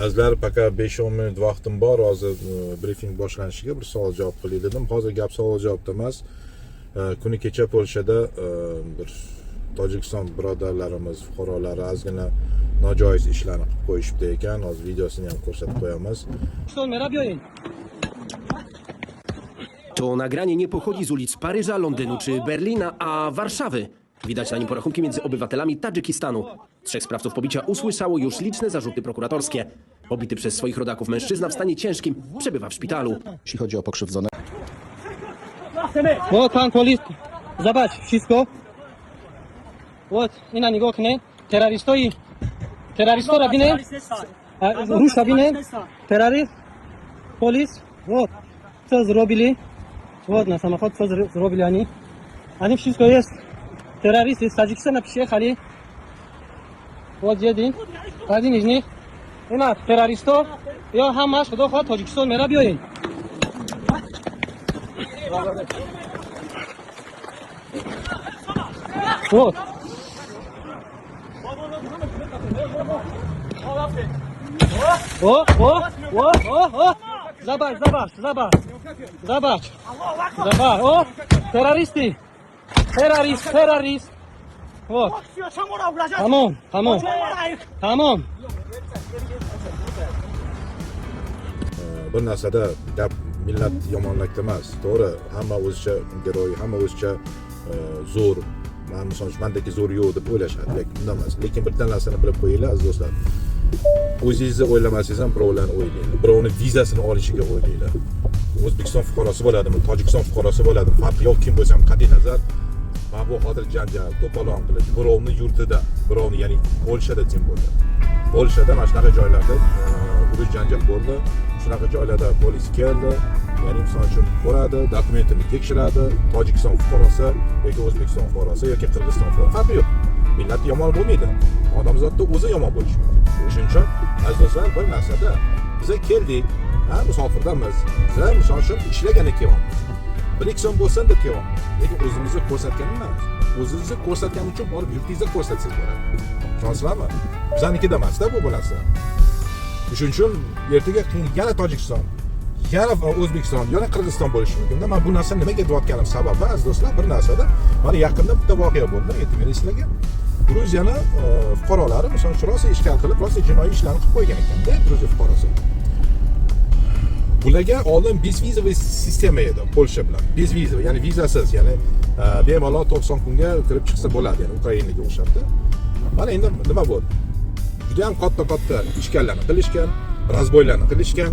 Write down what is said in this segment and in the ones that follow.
Azizlar, faqat 5-10 minut vaqtim bor. Hozir brifing boshlanishiga bir savol javob qilay dedim. Hozir gap savol javobda emas. Kuni kecha Polshada bir Tojikiston birodarlarimiz fuqarolari ozgina nojoiz ishlarni qilib qo'yishibdi ekan. Hozir videosini ham ko'rsatib qo'yamiz. To nagranie nie pochodzi z ulic Paryża, Londynu czy Berlina, a Warszawy. Widać na nim porachunki między obywatelami Tadżykistanu. 3 sprawców pobicia usłyszało już liczne zarzuty prokuratorskie. Pobity przez swoich rodaków mężczyzna w stanie ciężkim przebywa w szpitalu. Jeśli chodzi o pokrzywdzone, Вот pan polis, zobacz wszystko. Вот, i na niego knie, terroristów robimy, Rus robimy, terroryst, polis, вот, co zrobili, вот, na samochód, co zrobili oni wszystko jest, terrorysty z Tadżykistanu przyjechali, вот один из них, i na terrorystów, ja hamasz, dochod, Tadżykistan mera biorę. Вот. О. Zobacz. O, terrorysty. Terrorist. Вот. Tamam. Bir narsada gap millat yomonlikda emas. To'g'ri, hamma o'zicha giroy, hamma o'zicha zo'r. Men misol uchun mendagi zo'r yo'q deb o'ylashadi, lekin bunday emas. Lekin bitta narsani bilib qo'yinglar aziz do'stlar. O'zingizni o'ylamasangiz ham birovlarni o'ylaydi. Birovni vizasini olishiga o'ylaydi. O'zbekiston fuqarosi bo'ladimi, Tojikiston fuqarosi bo'ladimi, farqi yo'q kim bo'lsa ham qat'iy nazar mana bu hozir janjal, to'polon qilish, birovni yurtida, birovni, ya'ni Polshada jim bo'ldi. Polshada mana shunaqa joylarda urush janjal bo'ldi. Shunaqa joylarda polis keldi, ya'ni misol uchun ko'radi, dokumentini tekshiradi, Tojikiston fuqarosi yoki O'zbekiston fuqarosi yoki Qirg'iziston fuqarosi farqi yo'q. Millat yomon bo'lmaydi. Odamzodda o'zi yomon bo'lishi mumkin. Shuning uchun aziz do'stlar, bir narsada biz keldik, musofirdamiz. Biz misol uchun ishlagani kelyapmiz. 1-2 so'm bo'lsin deb kelyapmiz. Lekin o'zimizni ko'rsatgan emas. O'zingizni ko'rsatgan uchun borib yurtingizda ko'rsatsangiz bo'ladi. Tushunasizlarmi? Biznikida emas-da bu narsa. Shuning uchun ertaga yana Tojikiston, yana O'zbekiston, yana Qirg'iziston bo'lishi mumkin. Men bu narsani nimaga deyotganim sababi aziz do'stlar, bir narsada mana yaqinda bitta voqea bo'ldi, aytdim sizlarga. Gruziyani fuqarolari misol uchun rosa ishkal qilib, rosa jinoiy ishlarni qilib qo'ygan ekan-da, Gruziya fuqarosi. Bularga oldin bezvizaviy sistema edi Polsha bilan. Bezvizaviy, ya'ni vizasiz, ya'ni bemalol 90 kunga kirib chiqsa bo'ladi, ya'ni Ukrainaga o'xshabdi. Mana endi nima bo'ldi? Juda ham katta ishkallarni qilishgan, razboylarni qilishgan,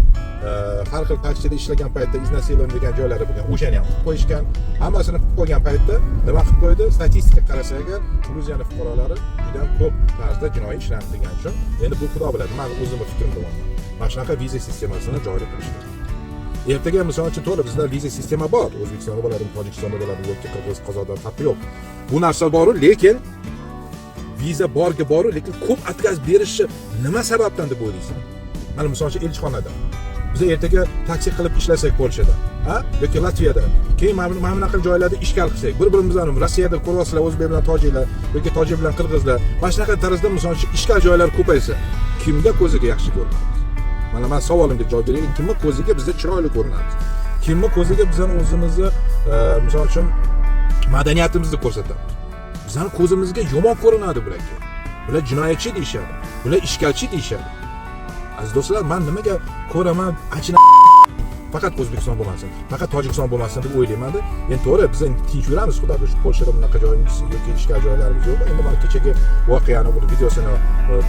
har xil taksida ishlagan paytda iznasiyalar degan joylari bo'lgan, o'shani ham qilib qo'yishgan. Hammasini qilib qo'ygan paytda nima qilib qo'ydi? Statistika qarasak, Gruziyaning fuqarolari juda ham ko'p tarzda jinoiy ishlarni qilgan uchun, endi bu xudo biladi, men o'zimning fikrim bo'laman. Mana shunaqa viza sistemasini joriy qilishdi. Ertaga misol uchun to'g'ri bizda viza sistema bor. O'zbekistonda bo'ladimi, Tojikistonda bo'ladimi yoki Qirg'iz, Qozog'da farqi yo'q. Bu narsa bor, lekin viza boru, lekin ko'p отказ berishi nima sababdan deb o'ylaysan? Mana misol uchun elchixonada biz ertaga taksi qilib ishlasak Polshada, yoki Latviyada, keyin mana bunaqa joylarda ishkal qilsak, bir-birimizni Rossiyada ko'ryapsizlar, o'zbek bilan tojiklar yoki tojik bilan qirg'izlar, mana shunaqa tarzda misol uchun ishkal joylar ko'paysa, kimga ko'ziga yaxshi ko'rinadi? Mana men savolimga javob bering, kimga ko'ziga bizda chiroyli ko'rinadi? Kimga ko'ziga bizning o'zimizni misol uchun madaniyatimizni ko'rsatamiz? Bizning ko'zimizga yomon ko'rinadi bularga. Bular jinoyatchi deyishadi. Bular ishkalchi deyishadi. Aziz do'stlar, men nimaga ko'raman, achina faqat O'zbekiston bo'lmasin, faqat Tojikiston bo'lmasin deb o'ylayman-da. Endi to'g'ri, biz tinch yuramiz, xudoga shu Polshada bunaqa joyimiz yoki ishkal joylarimiz yo'q. Endi mana kechagi voqeani, bu videosini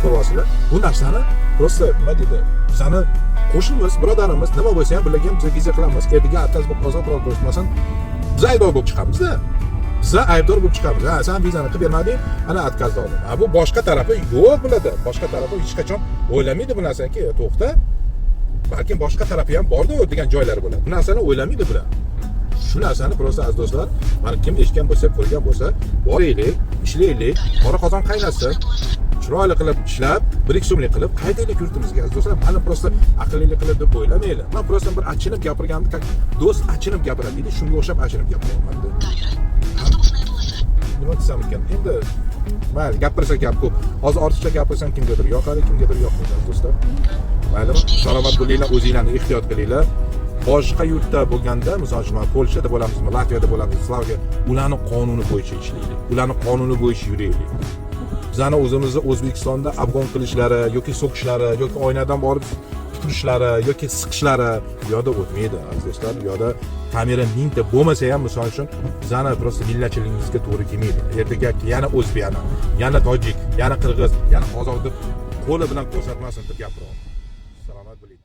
ko'ryapsizlar. Bu narsani prosta nima deydi? Bizani qo'shnimiz, birodarimiz nima bo'lsa ham bularga biz viza qilamiz. Ertaga attaz bo'lib qolsa, biror ko'rishmasin, biz aybdor bo'lib chiqamiz-da. Biz aybdor bo'lib chiqamiz. Sen vizani qilib bermading, ana отказ oldim. Bu boshqa tarafi yo'q bo'ladi. Boshqa tarafi hech qachon o'ylamaydi bu narsani, to'xta. Balkim boshqa tarafi ham bordi degan joylari bo'ladi. Bu narsani o'ylamaydi bular. Shu narsani prosta aziz do'stlar, mana kim eshitgan bo'lsa, ko'rgan bo'lsa, boraylik, ishlaylik, qora qozon qaynatsin. Chiroyli qilib ishlab, 1-2 so'mlik qilib qaytaylik yurtimizga. Aziz do'stlar, mana prosta aqllilik qilib deb o'ylamaylik. Men prosta bir achinib gapirganimda, do'st achinib gapiradi, shunga o'xshab achinib gapiryapman. Nima desam ekan? Endi mayli, gapirsa gap ko'p. Hozir ortiqcha gapirsam kimgadir yoqadi, kimgadir yoqmaydi do'stlar. salomat bo'linglar, o'zinglarni ehtiyot qilinglar. Boshqa yurtda bo'lganda, misol uchun Polshada bo'lamizmi, Latviyada bo'lamiz, Slovakiya, ularni qonuni bo'yicha ishlaylik. Ularni qonuni bo'yicha yuraylik. Bizani o'zimizni O'zbekistonda afg'on qilishlari yoki so'kishlari yoki oynadan borib turishlari yoki siqishlari bu yoqda o'tmaydi, azizlar. Bu yoqda kamera mingta bo'lmasa ham, misol uchun, bizani prosta millatchiligimizga to'g'ri kelmaydi. Ertaga yana o'zbek, yana tojik, yana qirg'iz, yana qozoq deb qo'li bilan ko'rsatmasin deb gapiryapman. Salomat bo'ling.